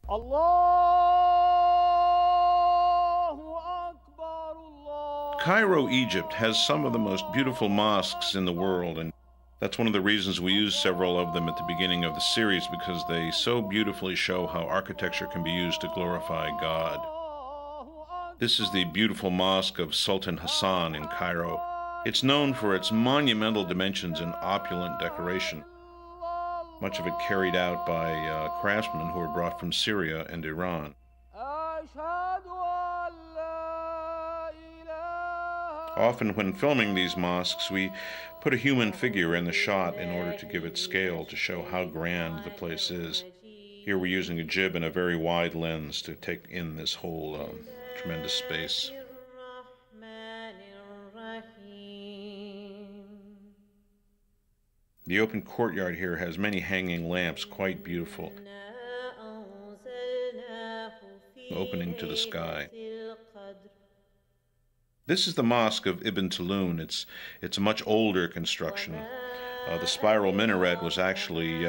Allahu Akbar, Cairo, Egypt has some of the most beautiful mosques in the world, and that's one of the reasons we use several of them at the beginning of the series, because they so beautifully show how architecture can be used to glorify God. This is the beautiful mosque of Sultan Hassan in Cairo. It's known for its monumental dimensions and opulent decoration, much of it carried out by craftsmen who were brought from Syria and Iran. Often when filming these mosques, we put a human figure in the shot in order to give it scale, to show how grand the place is. Here we're using a jib and a very wide lens to take in this whole tremendous space. The open courtyard here has many hanging lamps, quite beautiful, opening to the sky. This is the Mosque of Ibn Tulun. It's a much older construction. The spiral minaret was actually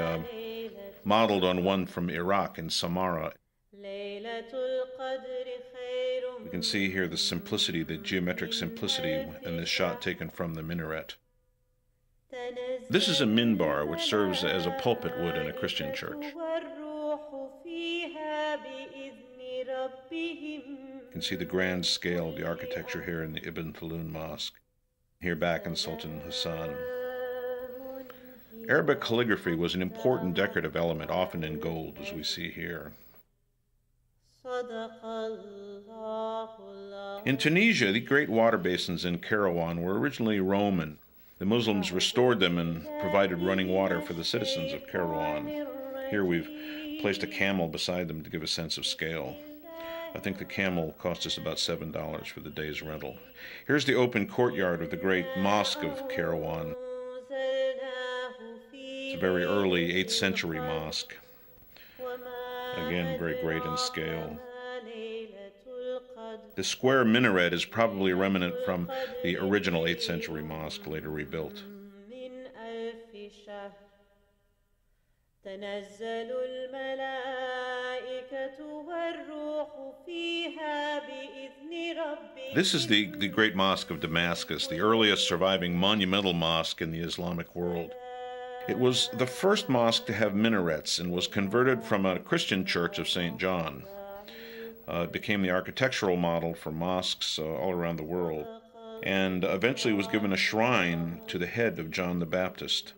modeled on one from Iraq in Samarra. We can see here the simplicity, the geometric simplicity in this shot taken from the minaret. This is a minbar, which serves as a pulpit wood in a Christian church. You can see the grand scale of the architecture here in the Ibn Tulun Mosque, here back in Sultan Hassan. Arabic calligraphy was an important decorative element, often in gold, as we see here. In Tunisia, the great water basins in Kairouan were originally Roman. The Muslims restored them and provided running water for the citizens of Kairouan. Here we've placed a camel beside them to give a sense of scale. I think the camel cost us about $7 for the day's rental. Here's the open courtyard of the great Mosque of Kairouan. It's a very early 8th century mosque. Again, very great in scale. The square minaret is probably a remnant from the original 8th century mosque, later rebuilt. This is the Great Mosque of Damascus, the earliest surviving monumental mosque in the Islamic world. It was the first mosque to have minarets and was converted from a Christian church of St. John. It became the architectural model for mosques all around the world, and eventually was given a shrine to the head of John the Baptist.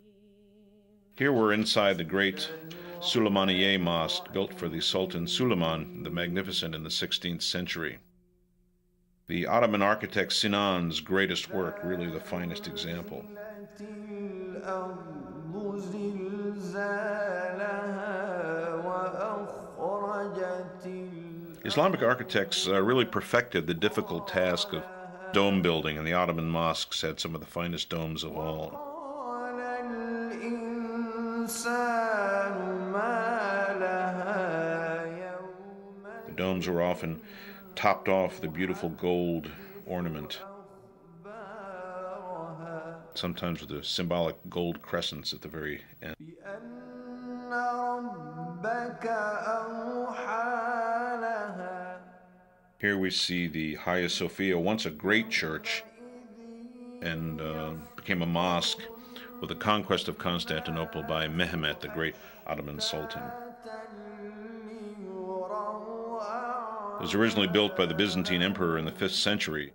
Here we're inside the great Suleymaniye Mosque, built for the Sultan Suleiman the Magnificent in the 16th century. The Ottoman architect Sinan's greatest work, really the finest example. Islamic architects really perfected the difficult task of dome building, and the Ottoman mosques had some of the finest domes of all. The domes were often topped off with a beautiful gold ornament, sometimes with the symbolic gold crescents at the very end. Here we see the Hagia Sophia, once a great church, and became a mosque with the conquest of Constantinople by Mehmet, the great Ottoman Sultan. It was originally built by the Byzantine Emperor in the 5th century.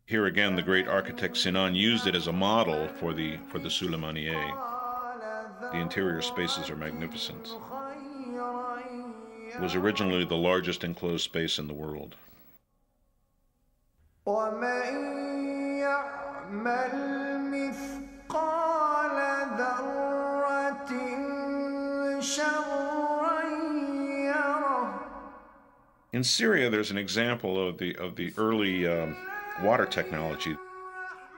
Here again, the great architect Sinan used it as a model for the Suleymaniye. The interior spaces are magnificent. It was originally the largest enclosed space in the world. In Syria, there's an example of the early water technology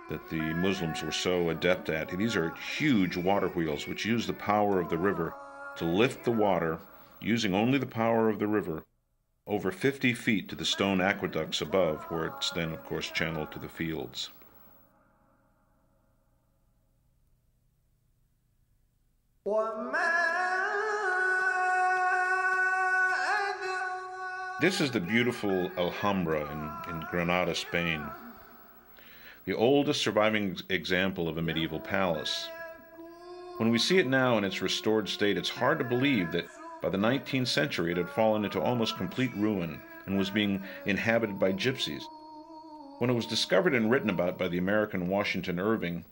that the Muslims were so adept at. These are huge water wheels which use the power of the river to lift the water, using only the power of the river, over 50 feet to the stone aqueducts above, where it's then, of course, channeled to the fields. This is the beautiful Alhambra in Granada, Spain, the oldest surviving example of a medieval palace. When we see it now in its restored state, it's hard to believe that by the 19th century it had fallen into almost complete ruin and was being inhabited by gypsies. When it was discovered and written about by the American Washington Irving,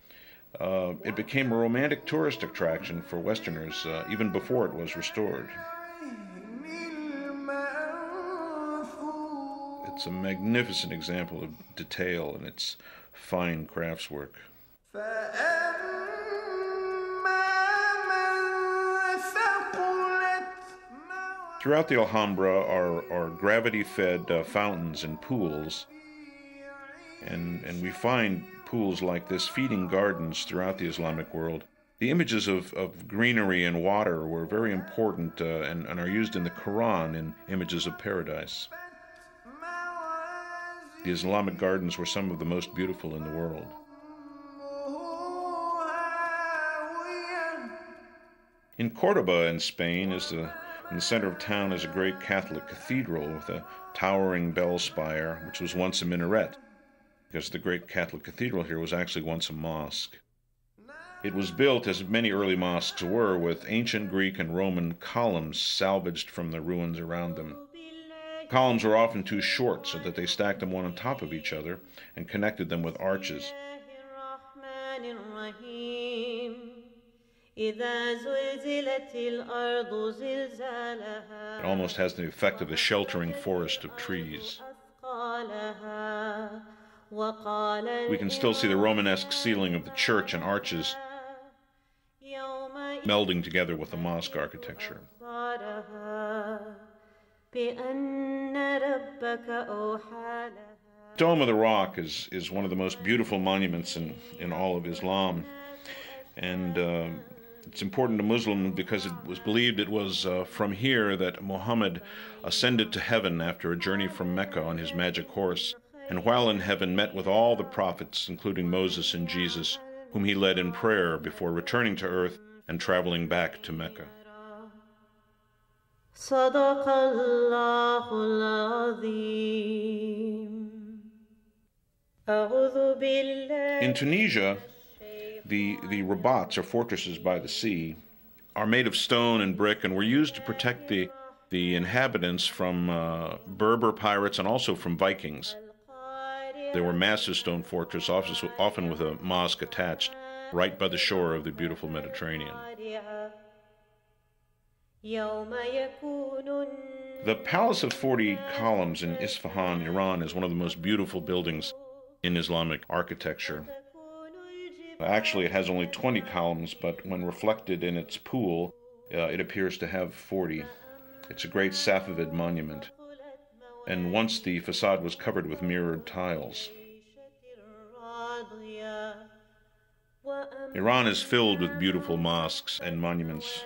it became a romantic tourist attraction for Westerners even before it was restored. It's a magnificent example of detail in its fine craftswork. Throughout the Alhambra are gravity-fed fountains and pools, and we find pools like this feeding gardens throughout the Islamic world. The images of greenery and water were very important and are used in the Quran in images of paradise. The Islamic gardens were some of the most beautiful in the world. In Cordoba in Spain, in the center of town, is a great Catholic cathedral with a towering bell spire, which was once a minaret, because the great Catholic cathedral here was actually once a mosque. It was built, as many early mosques were, with ancient Greek and Roman columns salvaged from the ruins around them. Columns were often too short, so that they stacked them one on top of each other and connected them with arches. It almost has the effect of a sheltering forest of trees. We can still see the Romanesque ceiling of the church and arches melding together with the mosque architecture. The Dome of the Rock is one of the most beautiful monuments in all of Islam, and it's important to Muslims because it was believed it was from here that Muhammad ascended to heaven after a journey from Mecca on his magic horse, and while in heaven met with all the prophets, including Moses and Jesus, whom he led in prayer before returning to earth and traveling back to Mecca. In Tunisia, the rabats, or fortresses by the sea, are made of stone and brick and were used to protect the inhabitants from Berber pirates and also from Vikings. They were massive stone fortresses, often with a mosque attached, right by the shore of the beautiful Mediterranean. The Palace of 40 Columns in Isfahan, Iran, is one of the most beautiful buildings in Islamic architecture. Actually, it has only 20 columns, but when reflected in its pool, it appears to have 40. It's a great Safavid monument, and once the facade was covered with mirrored tiles. Iran is filled with beautiful mosques and monuments,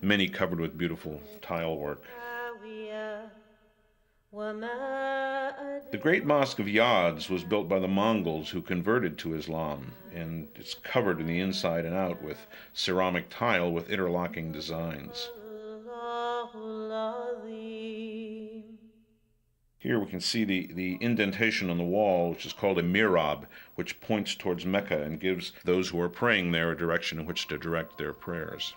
many covered with beautiful tile work. The Great Mosque of Yadz was built by the Mongols who converted to Islam, and it's covered in the inside and out with ceramic tile with interlocking designs. Here we can see the indentation on the wall, which is called a mihrab, which points towards Mecca and gives those who are praying there a direction in which to direct their prayers.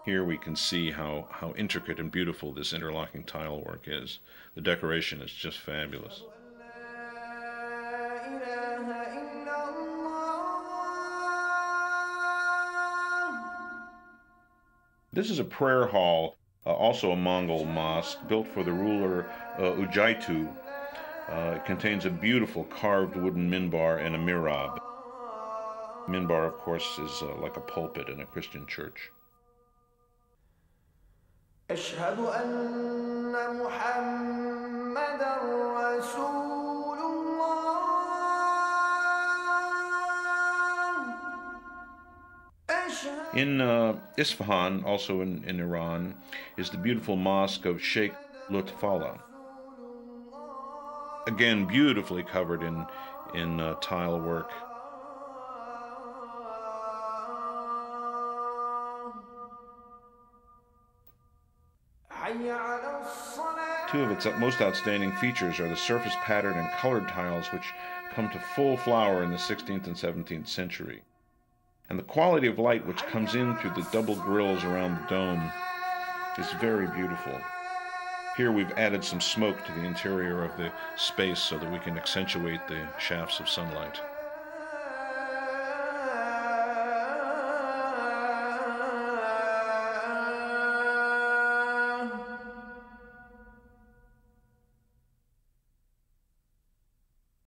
Here we can see how intricate and beautiful this interlocking tile work is. The decoration is just fabulous. This is a prayer hall, also a Mongol mosque, built for the ruler Ujaitu. It contains a beautiful carved wooden minbar and a mihrab. Minbar, of course, is like a pulpit in a Christian church. أشهد أن محمدًا رسول الله. In Isfahan, also in Iran, is the beautiful mosque of Sheikh Lutfallah. Again, beautifully covered in tile work. Two of its most outstanding features are the surface pattern and colored tiles, which come to full flower in the 16th and 17th century, and the quality of light which comes in through the double grills around the dome is very beautiful. Here we've added some smoke to the interior of the space so that we can accentuate the shafts of sunlight.